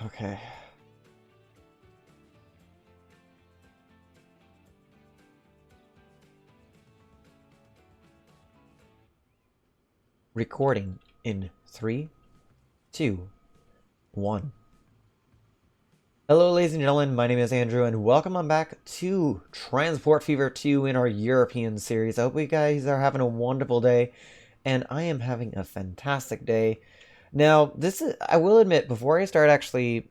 Okay. Recording in 3, 2, 1. Hello, ladies and gentlemen. My name is Andrew, and welcome on back to Transport Fever 2 in our European series. I hope you guys are having a wonderful day, and I am having a fantastic day. Now, I will admit, before I start the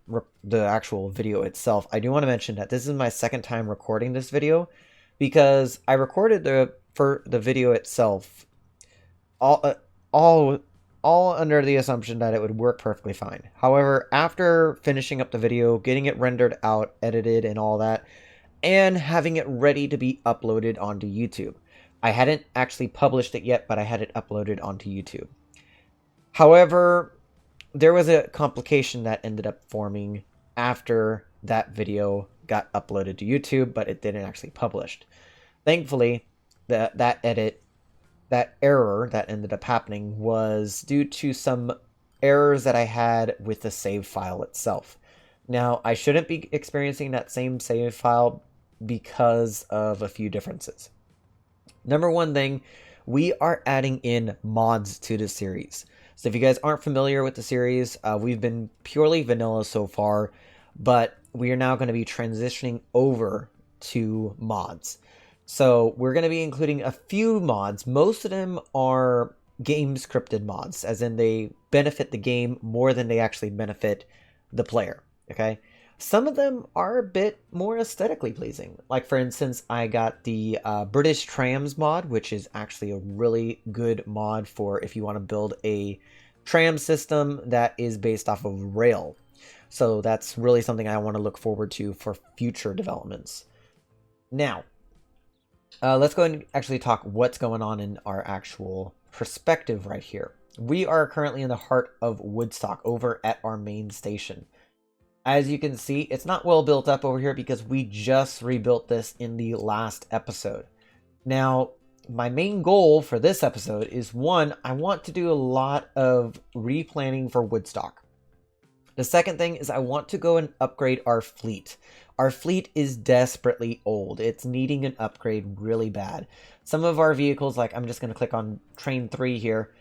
actual video itself, I do want to mention that this is my second time recording this video because I recorded for the video itself all uh, all all under the assumption that it would work perfectly fine. However, after finishing up the video, getting it rendered out, edited, and all that, and having it ready to be uploaded onto YouTube. I hadn't actually published it yet, but I had it uploaded onto YouTube. However, there was a complication that ended up forming after that video got uploaded to YouTube, but it didn't actually published. Thankfully, that error that ended up happening was due to some errors that I had with the save file itself. Now, I shouldn't be experiencing that same save file because of a few differences. Number one thing, we are adding in mods to the series. So if you guys aren't familiar with the series, we've been purely vanilla so far, but we are now going to be transitioning over to mods. So we're going to be including a few mods. Most of them are game scripted mods, as in they benefit the game more than they actually benefit the player, okay? Some of them are a bit more aesthetically pleasing. Like, for instance, I got the British Trams mod, which is actually a really good mod for if you want to build a tram system that is based off of rail. So that's really something I want to look forward to for future developments. Now, let's go ahead and actually talk what's going on in our actual perspective right here. We are currently in the heart of Woodstock over at our main station. As you can see, it's not well built up over here because we just rebuilt this in the last episode. Now, my main goal for this episode is, one, I want to do a lot of replanning for Woodstock. The second thing is I want to go and upgrade our fleet. Our fleet is desperately old. It's needing an upgrade really bad. Some of our vehicles, like I'm just going to click on Train 3 here,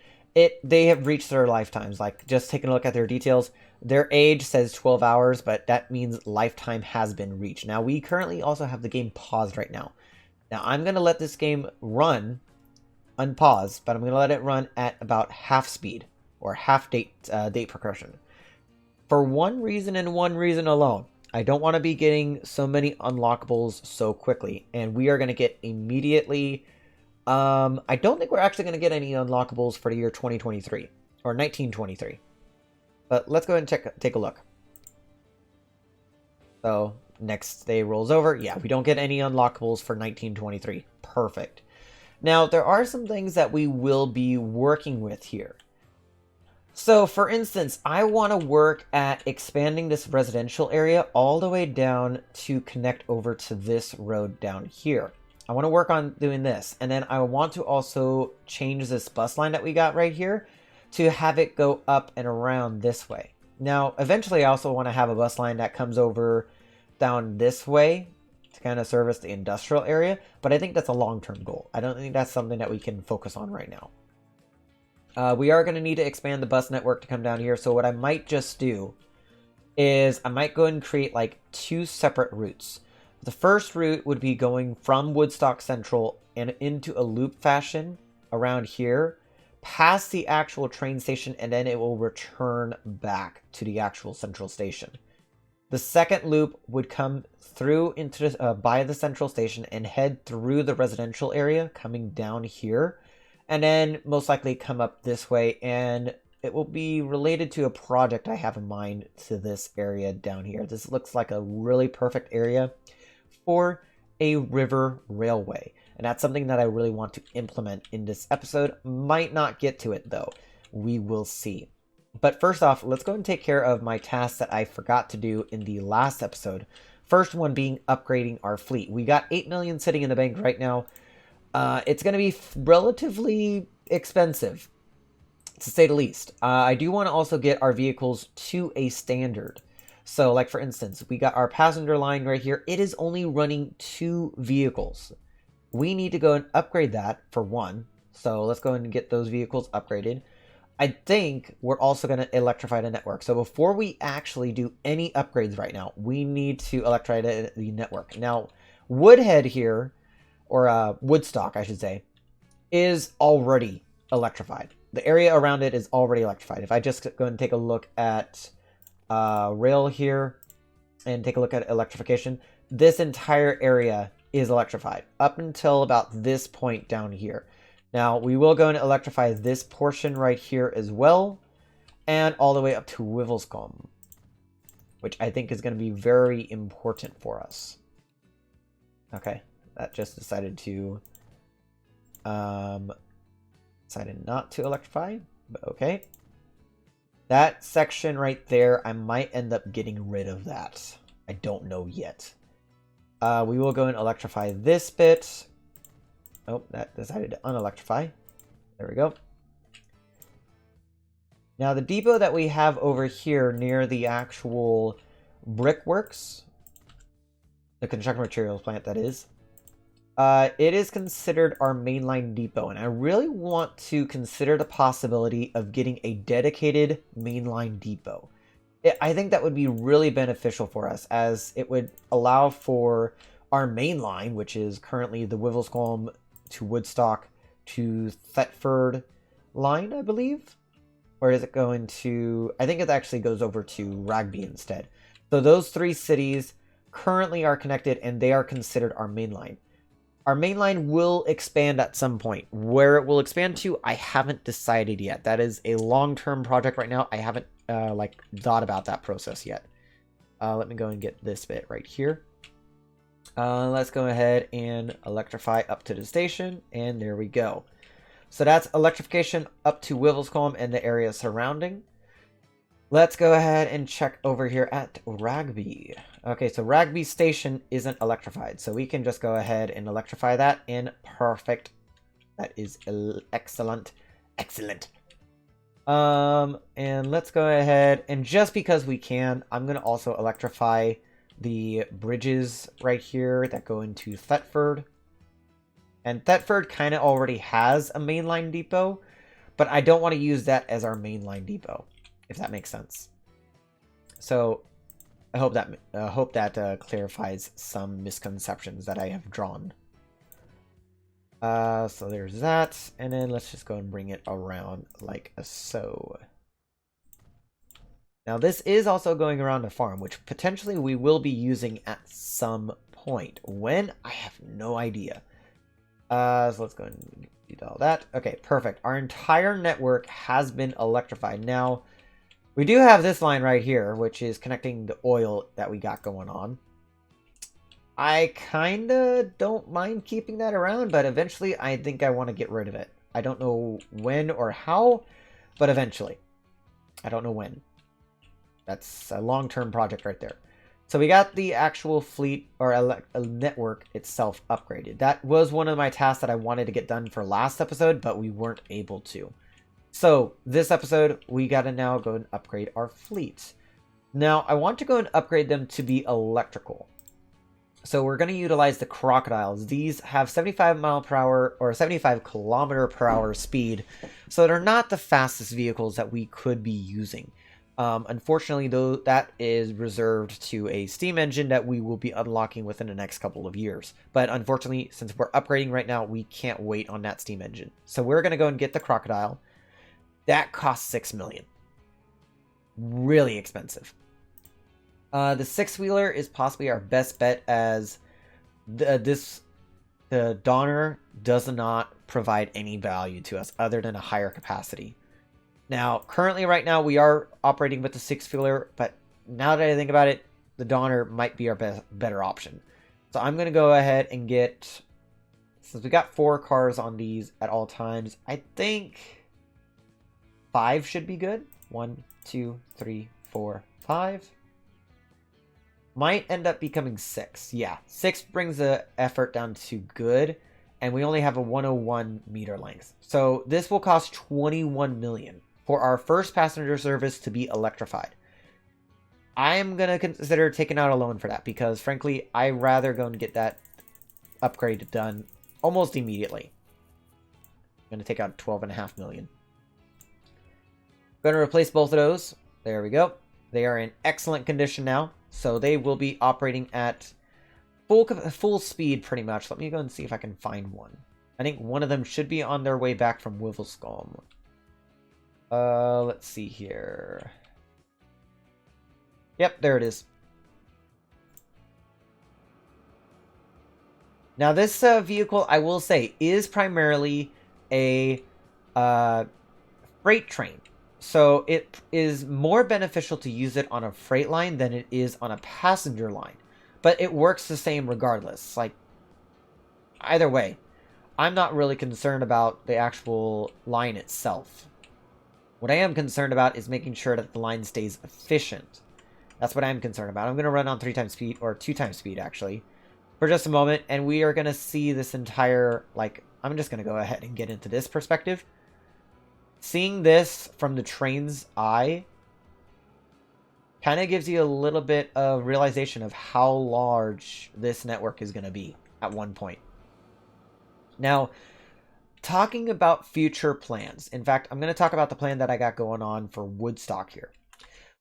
they have reached their lifetimes. Like, just taking a look at their details, their age says 12 hours, but that means lifetime has been reached. Now, we currently also have the game paused right now. Now, I'm going to let this game run unpause, but I'm going to let it run at about half speed or half date progression. For one reason and one reason alone. I don't want to be getting so many unlockables so quickly, and we are going to get immediately. I don't think we're actually going to get any unlockables for the year 2023 or 1923. But let's go ahead and take a look. So next day rolls over. Yeah, we don't get any unlockables for 1923. Perfect. Now, there are some things that we will be working with here. So, for instance, I want to work at expanding this residential area all the way down to connect over to this road down here. I want to work on doing this. And then I want to also change this bus line that we got right here to have it go up and around this way. Now, eventually I also want to have a bus line that comes over down this way to kind of service the industrial area. But I think that's a long-term goal. I don't think that's something that we can focus on right now. We are going to need to expand the bus network to come down here. So what I might just do is I might go and create like two separate routes. The first route would be going from Woodstock Central and into a loop fashion around here, past the actual train station, and then it will return back to the actual central station. The second loop would come through into by the central station and head through the residential area, coming down here. And then most likely come up this way, and it will be related to a project I have in mind to this area down here. This looks like a really perfect area for a river railway. And that's something that I really want to implement in this episode. Might not get to it though. We will see. But first off, let's go and take care of my tasks that I forgot to do in the last episode. First one being upgrading our fleet. We got 8 million sitting in the bank right now. It's going to be relatively expensive, to say the least. I do want to also get our vehicles to a standard. So like for instance, we got our passenger line right here. It is only running 2 vehicles. We need to go and upgrade that for 1. So let's go and get those vehicles upgraded. I think we're also going to electrify the network. So before we actually do any upgrades right now, we need to electrify the network. Now, Woodhead here, or Woodstock, I should say, is already electrified. The area around it is already electrified. If I just go and take a look at rail here and take a look at electrification, this entire area is electrified up until about this point down here. Now, we will go and electrify this portion right here as well, and all the way up to Wivelscombe, which I think is going to be very important for us. Okay, that just decided to decided not to electrify, but okay. That section right there, I might end up getting rid of that. I don't know yet. We will go and electrify this bit. Oh, that decided to unelectrify. There we go. Now, the depot that we have over here near the actual brickworks, the construction materials plant, that is, it is considered our mainline depot, and I really want to consider the possibility of getting a dedicated mainline depot. I think that would be really beneficial for us, as it would allow for our main line, which is currently the Wivelscombe to Woodstock to Thetford line, I believe. Or is it going to... I think it actually goes over to Ragby instead. So those 3 cities currently are connected, and they are considered our main line. Our main line will expand at some point. Where it will expand to, I haven't decided yet. That is a long-term project right now. I haven't thought about that process yet. Let me go and get this bit right here. Let's go ahead and electrify up to the station, and there we go. So that's electrification up to Wivelscombe and the area surrounding. Let's go ahead and check over here at Ragby. Okay, so Ragby Station isn't electrified, so we can just go ahead and electrify that, and perfect. That is excellent. Excellent. And let's go ahead, and just because we can, I'm going to also electrify the bridges right here that go into Thetford. And Thetford kind of already has a mainline depot, but I don't want to use that as our mainline depot, if that makes sense. So I hope that clarifies some misconceptions that I have drawn. So there's that, and then let's just go and bring it around like so. Now this is also going around a farm, which potentially we will be using at some point. When? I have no idea. So let's go and do all that. Okay, perfect. Our entire network has been electrified. Now, we do have this line right here, which is connecting the oil that we got going on. I kind of don't mind keeping that around, but eventually I think I want to get rid of it. I don't know when or how, but eventually. I don't know when. That's a long-term project right there. So we got the actual fleet or network itself upgraded. That was one of my tasks that I wanted to get done for last episode, but we weren't able to. So this episode, we got to now go and upgrade our fleet. Now, I want to go and upgrade them to be electrical. So we're going to utilize the Crocodiles. These have 75 mile per hour or 75 kilometer per hour speed. So they're not the fastest vehicles that we could be using. Unfortunately, though, that is reserved to a steam engine that we will be unlocking within the next couple of years. But unfortunately, since we're upgrading right now, we can't wait on that steam engine. So we're going to go and get the Crocodile. That costs $6 million. Really expensive. The 6-wheeler is possibly our best bet, as the Donner does not provide any value to us other than a higher capacity. Now, currently right now, we are operating with the 6-wheeler, but now that I think about it, the Donner might be our better option. So I'm going to go ahead and get, since we got 4 cars on these at all times, I think 5 should be good. 1, 2, 3, 4, 5. Might end up becoming 6. Yeah, 6 brings the effort down to good, and we only have a 101 meter length. So this will cost $21 million for our first passenger service to be electrified. I am going to consider taking out a loan for that because, frankly, I'd rather go and get that upgrade done almost immediately. I'm going to take out 12.5 million. Going to replace both of those. There we go. They are in excellent condition now, so they will be operating at full speed pretty much. Let me go and see if I can find one. I think one of them should be on their way back from Wivelscombe. Let's see here. Yep, there it is. Now this vehicle, I will say, is primarily a freight train. So it is more beneficial to use it on a freight line than it is on a passenger line. But it works the same regardless. Like, either way, I'm not really concerned about the actual line itself. What I am concerned about is making sure that the line stays efficient. That's what I'm concerned about. I'm going to run on 3 times speed, or 2 times speed, actually, for just a moment. And we are going to see this entire, like, I'm just going to go ahead and get into this perspective. Seeing this from the train's eye kind of gives you a little bit of realization of how large this network is going to be at one point. Now, talking about future plans. In fact, I'm going to talk about the plan that I got going on for Woodstock here.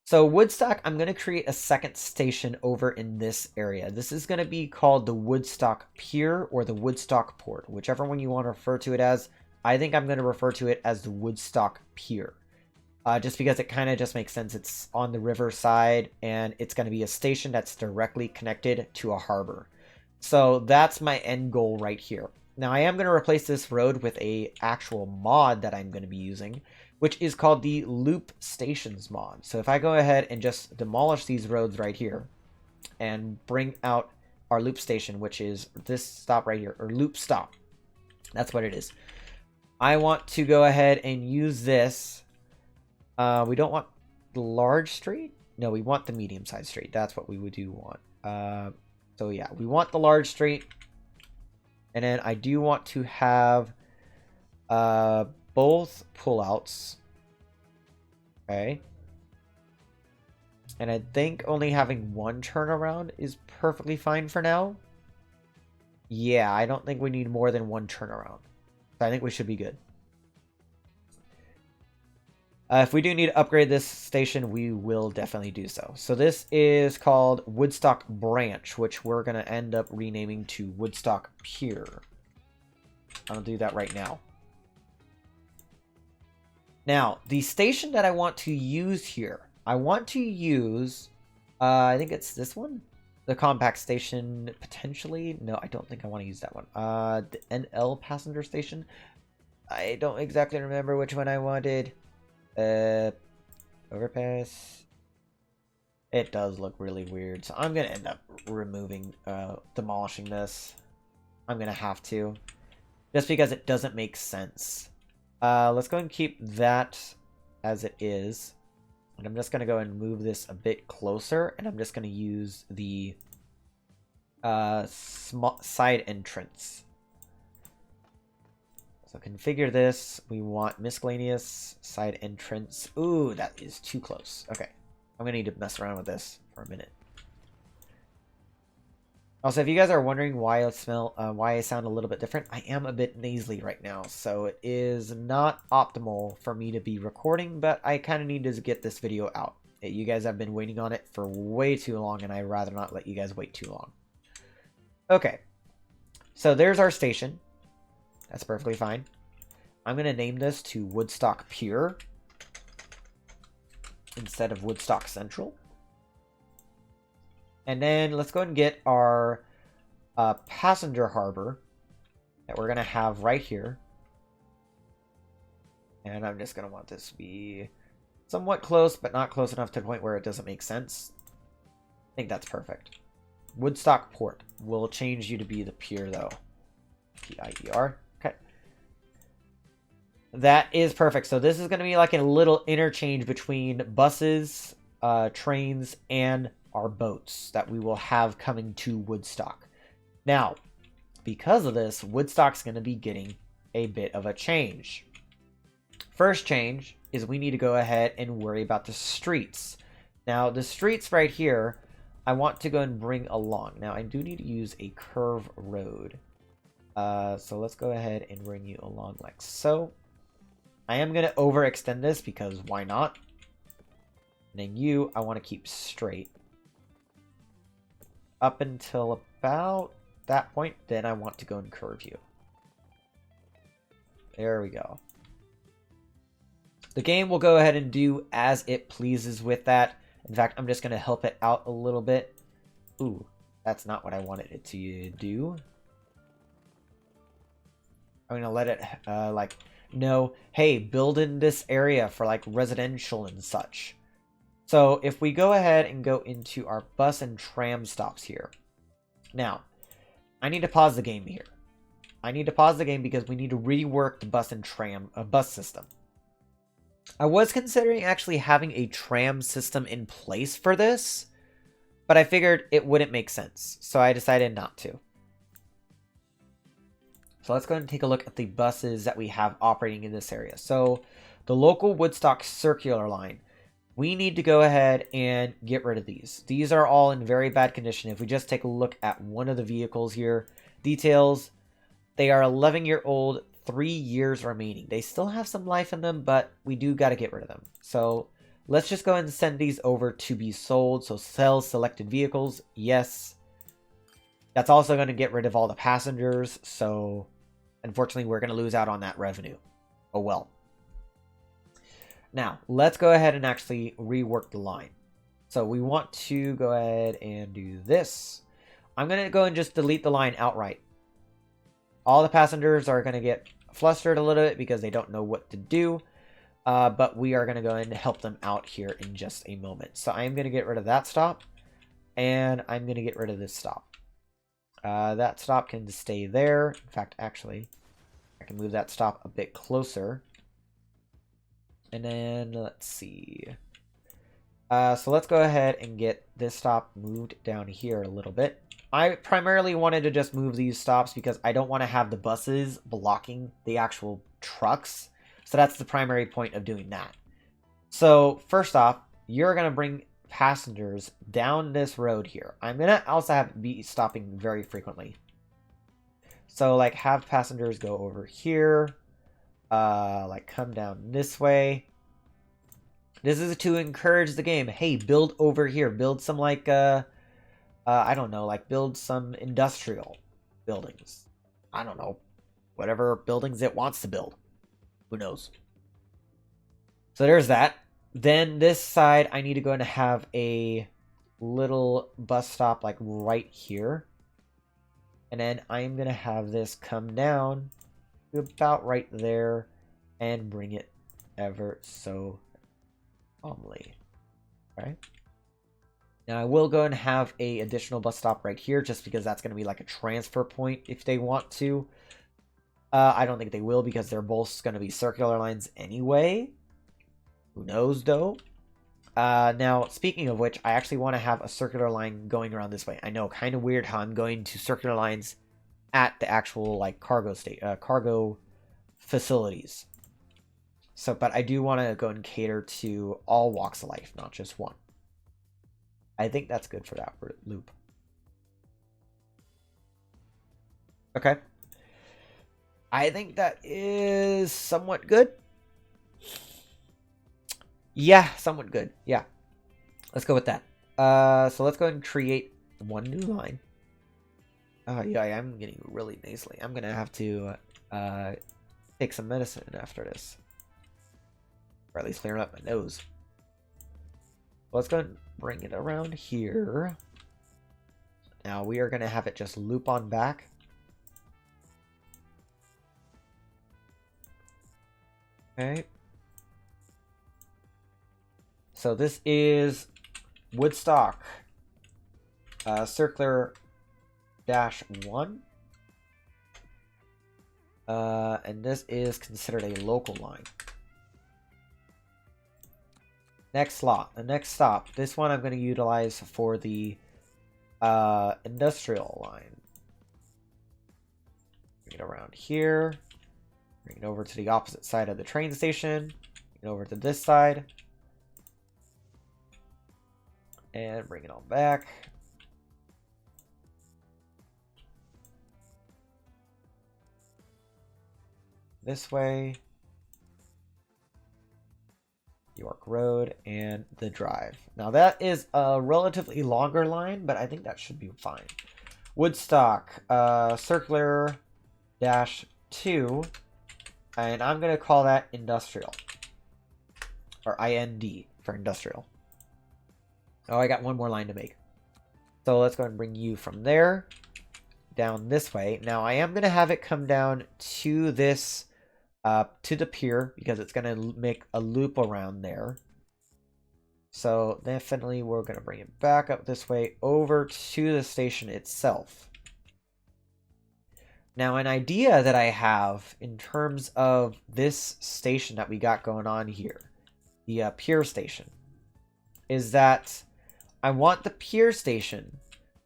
So Woodstock, I'm going to create a second station over in this area. This is going to be called the Woodstock Pier or the Woodstock Port, whichever one you want to refer to it as. I think I'm going to refer to it as the Woodstock Pier. Just because it kind of just makes sense. It's on the riverside, and it's going to be a station that's directly connected to a harbor. So that's my end goal right here. Now, I am going to replace this road with a actual mod that I'm going to be using, which is called the Loop Stations mod. So if I go ahead and just demolish these roads right here and bring out our loop station, which is this stop right here, or loop stop. That's what it is. I want to go ahead and use this. We don't want the large street. No, we want the medium-sized street. That's what we would do want. So yeah, we want the large street. And then I do want to have both pullouts. Okay. And I think only having one turnaround is perfectly fine for now. Yeah, I don't think we need more than one turnaround. So I think we should be good. If we do need to upgrade this station, we will definitely do so. So this is called Woodstock Branch, which we're going to end up renaming to Woodstock Pier. I'll do that right now. Now, the station that I want to use here, I want to use, I think it's this one? The compact station, potentially. No, I don't think I want to use that one. The NL passenger station. I don't exactly remember which one I wanted. Overpass. It does look really weird, so I'm gonna end up demolishing this. I'm gonna have to, just because it doesn't make sense. Let's go and keep that as it is, and I'm just gonna go and move this a bit closer, and I'm just gonna use the side entrance. So configure this. We want miscellaneous side entrance. Ooh, that is too close. Okay. I'm going to need to mess around with this for a minute. Also, if you guys are wondering why I sound a little bit different, I am a bit nasally right now. So it is not optimal for me to be recording, but I kind of need to get this video out. You guys have been waiting on it for way too long, and I'd rather not let you guys wait too long. Okay. So there's our station. That's perfectly fine. I'm going to name this to Woodstock Pier instead of Woodstock Central. And then let's go ahead and get our passenger harbor that we're going to have right here. And I'm just going to want this to be somewhat close, but not close enough to the point where it doesn't make sense. I think that's perfect. Woodstock Port. We'll change you to be the pier, though. P-I-E-R. Okay. That is perfect. So this is going to be like a little interchange between buses, trains, and our boats that we will have coming to Woodstock. Now, because of this, Woodstock's going to be getting a bit of a change. First change is we need to go ahead and worry about the streets. Now, the streets right here, I want to go and bring along. Now, I do need to use a curve road. So let's go ahead and bring you along like so. I am going to overextend this because why not? And then you, I want to keep straight. Up until about that point, then I want to go and curve you. There we go. The game will go ahead and do as it pleases with that. In fact, I'm just going to help it out a little bit. Ooh, that's not what I wanted it to do. I'm going to let it, like, know, hey, build in this area for, like, residential and such. So, if we go ahead and go into our bus and tram stops here. Now, I need to pause the game here. I need to pause the game because we need to rework the bus and tram, bus system. I was considering actually having a tram system in place for this, but I figured it wouldn't make sense, so I decided not to. So let's go ahead and take a look at the buses that we have operating in this area. So the local Woodstock circular line, we need to go ahead and get rid of these. These are all in very bad condition. If we just take a look at one of the vehicles here, details, they are 11-year-old, 3 years remaining. They still have some life in them, but we do got to get rid of them. So let's just go ahead and send these over to be sold. So sell selected vehicles, yes. That's also going to get rid of all the passengers, so unfortunately we're going to lose out on that revenue. Oh well. Now, let's go ahead and actually rework the line. So we want to go ahead and do this. I'm going to go and just delete the line outright. All the passengers are going to get flustered a little bit because they don't know what to do. But we are going to go ahead and help them out here in just a moment. So I'm going to get rid of that stop. And I'm going to get rid of this stop. That stop can stay there. In fact, actually, I can move that stop a bit closer. And then, let's see. So let's go ahead and get this stop moved down here a little bit. I primarily wanted to just move these stops because I don't want to have the buses blocking the actual trucks. So that's the primary point of doing that. So first off, you're going to bring passengers down this road here. I'm going to also have be stopping very frequently. So like have passengers go over here. Like come down this way. This is to encourage the game. Hey, build over here. Build some like I don't know, like build some industrial buildings. I don't know. Whatever buildings it wants to build. Who knows? So there's that. Then this side, I need to go and have a little bus stop like right here. And then I'm going to have this come down to about right there and bring it ever so calmly. Right? Now I will go and have a additional bus stop right here just because that's going to be like a transfer point if they want to. I don't think they will because they're both going to be circular lines anyway. Who knows though? Now, speaking of which, I actually want to have a circular line going around this way. I know, kind of weird how I'm going to circular lines at the actual like cargo facilities. So, but I do want to go and cater to all walks of life, not just one. I think that's good for that loop. Okay. I think that is somewhat good. Yeah, somewhat good. Yeah. Let's go with that. So let's go ahead and create one new line. Oh, yeah, I'm getting really nasally. I'm going to have to take some medicine after this. Or at least clear up my nose. Let's go ahead and bring it around here. Now we are going to have it just loop on back. Okay. So this is Woodstock Circular -1. And this is considered a local line. Next slot, the next stop. This one I'm going to utilize for the industrial line. Bring it around here. Bring it over to the opposite side of the train station. Bring it over to this side. And bring it on back. This way. York Road and the Drive. Now that is a relatively longer line, but I think that should be fine. Woodstock, circular -2, and I'm going to call that industrial. Or IND for industrial. Oh, I got one more line to make. So let's go ahead and bring you from there down this way. Now I am going to have it come down to this, to the pier, because it's going to make a loop around there. So definitely we're going to bring it back up this way over to the station itself. Now an idea that I have in terms of this station that we got going on here, the pier station, is that I want the pier station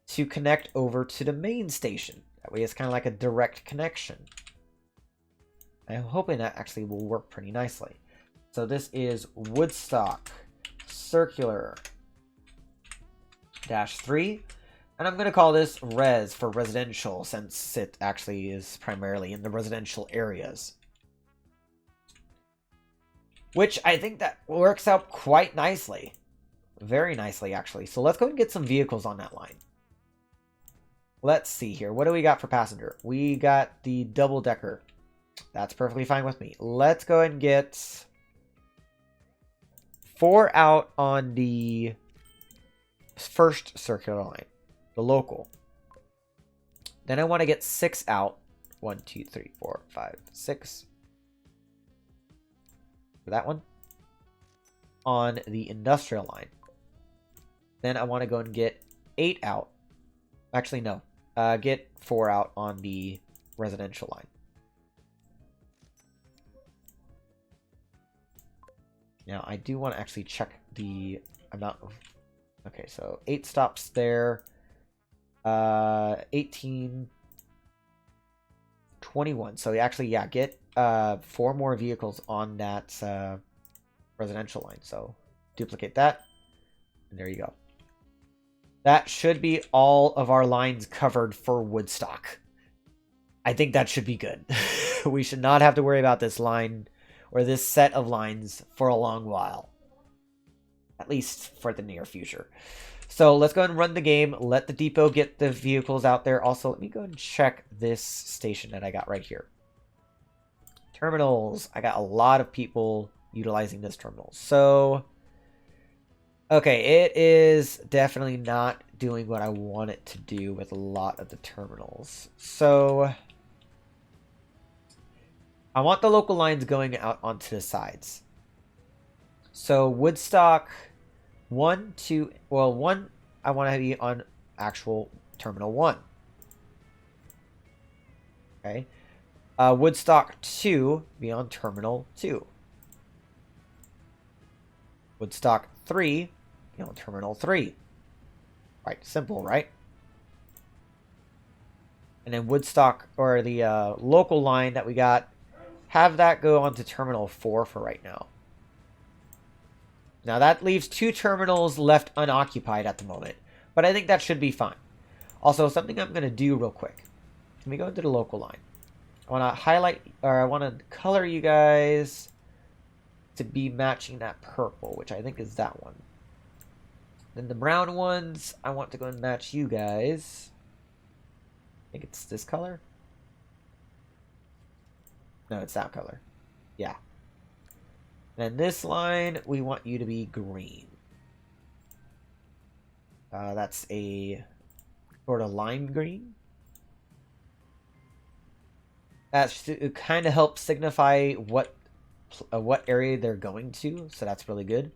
to connect over to the main station. That way it's kind of like a direct connection. I'm hoping that actually will work pretty nicely. So this is Woodstock circular -3. And I'm going to call this res for residential, since it actually is primarily in the residential areas. Which I think that works out quite nicely. Very nicely, actually. So let's go and get some vehicles on that line. Let's see here. What do we got for passenger? We got the double-decker. That's perfectly fine with me. Let's go and get 4 out on the first circular line, the local. Then I want to get 6 out. 1, 2, 3, 4, 5, 6. For that one. On the industrial line. Then I want to go and get 8 out. Actually, no. Get 4 out on the residential line. Now, I do want to actually check the amount of... Okay, so 8 stops there. 18... 21. So actually, yeah, get 4 more vehicles on that residential line. So duplicate that. And there you go. That should be all of our lines covered for Woodstock. I think that should be good. We should not have to worry about this line or this set of lines for a long while. At least for the near future. So let's go ahead and run the game. Let the depot get the vehicles out there. Also, let me go and check this station that I got right here. Terminals. I got a lot of people utilizing this terminal. So, okay, it is definitely not doing what I want it to do with a lot of the terminals. So, I want the local lines going out onto the sides. So, Woodstock 1, 2, well, 1, I want to be on actual Terminal 1. Okay. Woodstock 2, be on Terminal 2. Woodstock 3, be on Terminal 3. Right, simple, right? And then Woodstock, or the local line that we got, have that go onto Terminal 4 for right now. Now that leaves 2 terminals left unoccupied at the moment, but I think that should be fine. Also, something I'm going to do real quick. Let me go into the local line. I want to highlight, or I want to color you guys to be matching that purple, which I think is that one. Then the brown ones, I want to go and match you guys. I think it's this color. No, it's that color. Yeah. And this line, we want you to be green. That's a sort of lime green. That's to kind of help signify what area they're going to, so that's really good.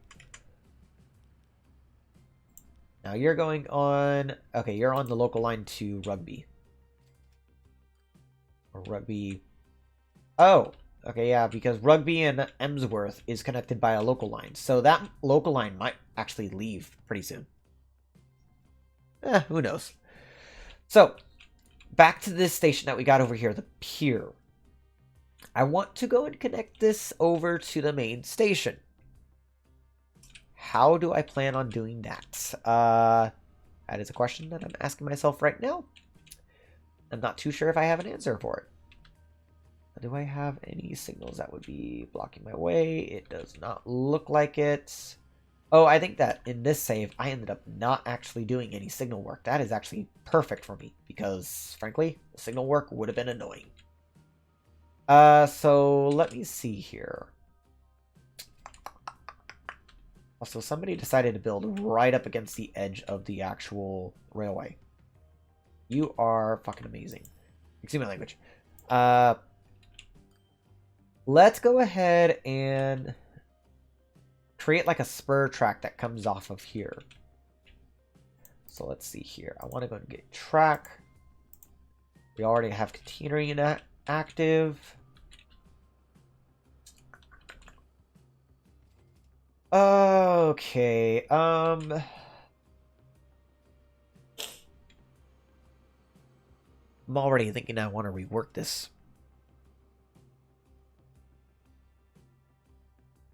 Now you're going on... Okay, you're on the local line to Rugby. Or Rugby... Oh! Okay, yeah, because Rugby and Emsworth is connected by a local line. So that local line might actually leave pretty soon. Who knows? So, back to this station that we got over here, the pier. I want to go and connect this over to the main station. how do I plan on doing that? That is a question that I'm asking myself right now. I'm not too sure if I have an answer for it. Do I have any signals that would be blocking my way? It does not look like it. Oh, I think that in this save, I ended up not actually doing any signal work. That is actually perfect for me because, frankly, the signal work would have been annoying. So let me see here. Also, somebody decided to build right up against the edge of the actual railway. You are fucking amazing. Excuse my language. Let's go ahead and create like a spur track that comes off of here. So let's see here. I want to go and get track. We already have catenary active. Okay. I'm already thinking I want to rework this.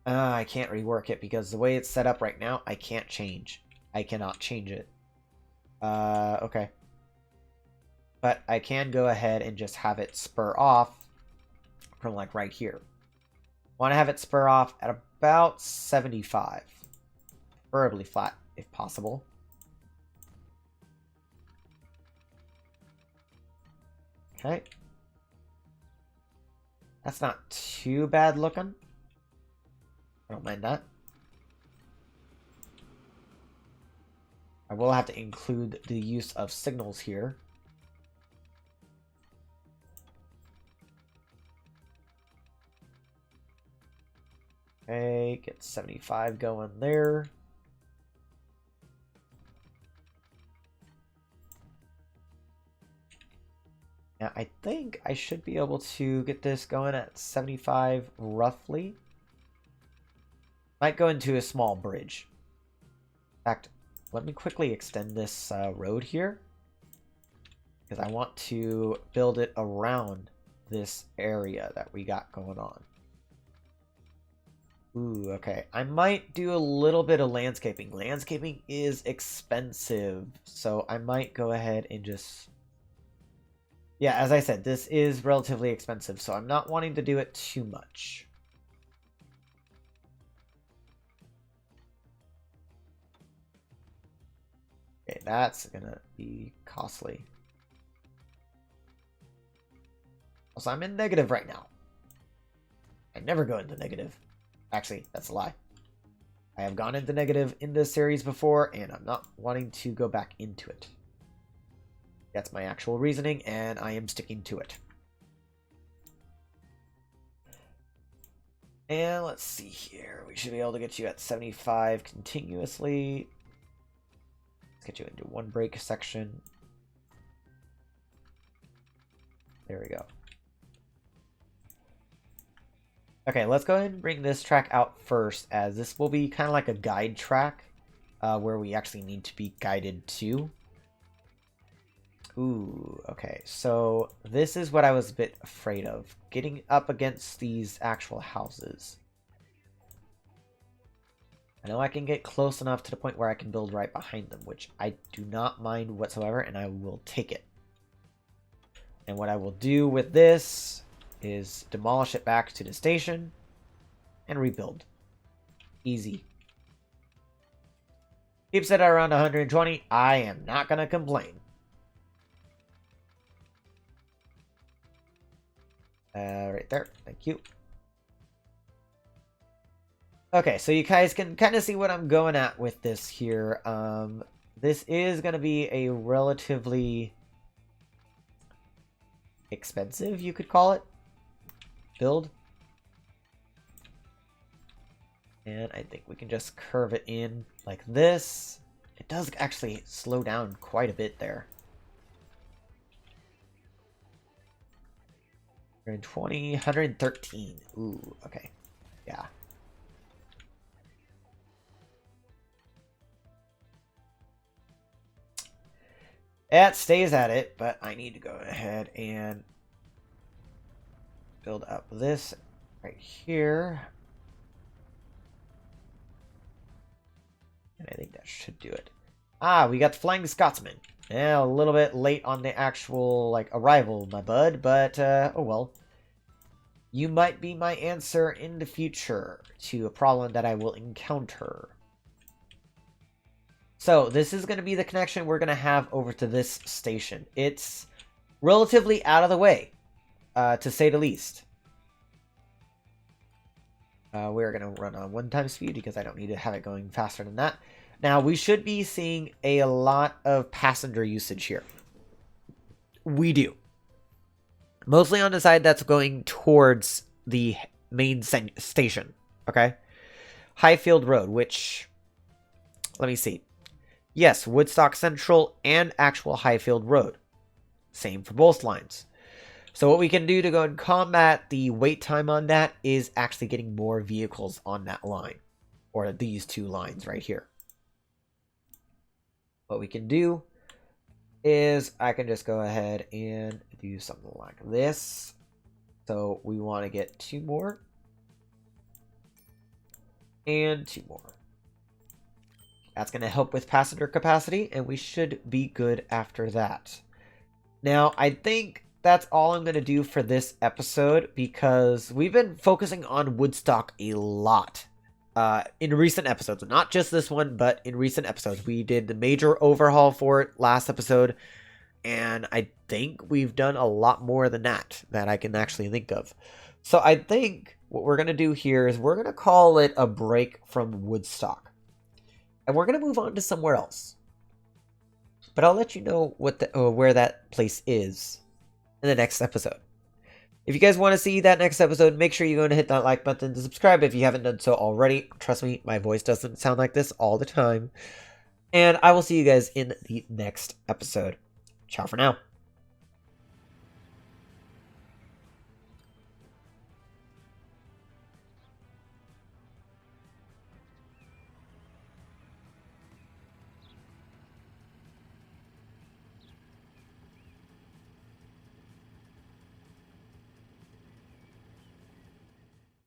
I can't rework it because the way it's set up right now, I can't change. I cannot change it. Okay. But I can go ahead and just have it spur off from like right here. Want to have it spur off at about 75. Preferably flat if possible. Okay. That's not too bad looking. I don't mind that. I will have to include the use of signals here. Okay, get 75 going there. Now, I think I should be able to get this going at 75 roughly. Might go into a small bridge. In fact, let me quickly extend this road here. Because I want to build it around this area that we got going on. Ooh, okay. I might do a little bit of landscaping. Landscaping is expensive. So I might go ahead and just... Yeah, as I said, this is relatively expensive. So I'm not wanting to do it too much. Okay, that's gonna be costly. Also, I'm in negative right now. I never go into negative. Actually, that's a lie. I have gone into negative in this series before, and I'm not wanting to go back into it. That's my actual reasoning, and I am sticking to it. And let's see here. We should be able to get you at 75 continuously. Let's get you into one break section. There we go. Okay, let's go ahead and bring this track out first, as this will be kind of like a guide track where we actually need to be guided to. Ooh, okay, so this is what I was a bit afraid of, getting up against these actual houses. I know I can get close enough to the point where I can build right behind them, which I do not mind whatsoever, and I will take it. And what I will do with this is demolish it back to the station and rebuild. Easy. Keeps it at around 120. I am not going to complain. Right there. Thank you. Okay, so you guys can kind of see what I'm going at with this here. This is going to be a relatively expensive, you could call it, build. And I think we can just curve it in like this. It does actually slow down quite a bit there. 120, 113. Ooh, okay. Yeah. It stays at it, but I need to go ahead and build up this right here. I think that should do it. Ah, we got the Flying Scotsman. Yeah, a little bit late on the actual, like, arrival, my bud, but, oh well. You might be my answer in the future to a problem that I will encounter. So, this is going to be the connection we're going to have over to this station. It's relatively out of the way, to say the least. We're going to run on 1x speed because I don't need to have it going faster than that. Now, we should be seeing a lot of passenger usage here. We do. Mostly on the side that's going towards the main station, okay? Highfield Road, which, let me see. Yes, Woodstock Central and actual Highfield Road. Same for both lines. So what we can do to go and combat the wait time on that is actually getting more vehicles on that line. Or these two lines right here. What we can do is I can just go ahead and do something like this. So we want to get 2 more. And 2 more. That's going to help with passenger capacity, and we should be good after that. Now, I think that's all I'm going to do for this episode, because we've been focusing on Woodstock a lot in recent episodes. Not just this one, but in recent episodes. We did the major overhaul for it last episode, and I think we've done a lot more than that I can actually think of. So I think what we're going to do here is we're going to call it a break from Woodstock. And we're going to move on to somewhere else. But I'll let you know what where that place is in the next episode. If you guys want to see that next episode, make sure you go and hit that like button to subscribe if you haven't done so already. Trust me, my voice doesn't sound like this all the time. And I will see you guys in the next episode. Ciao for now.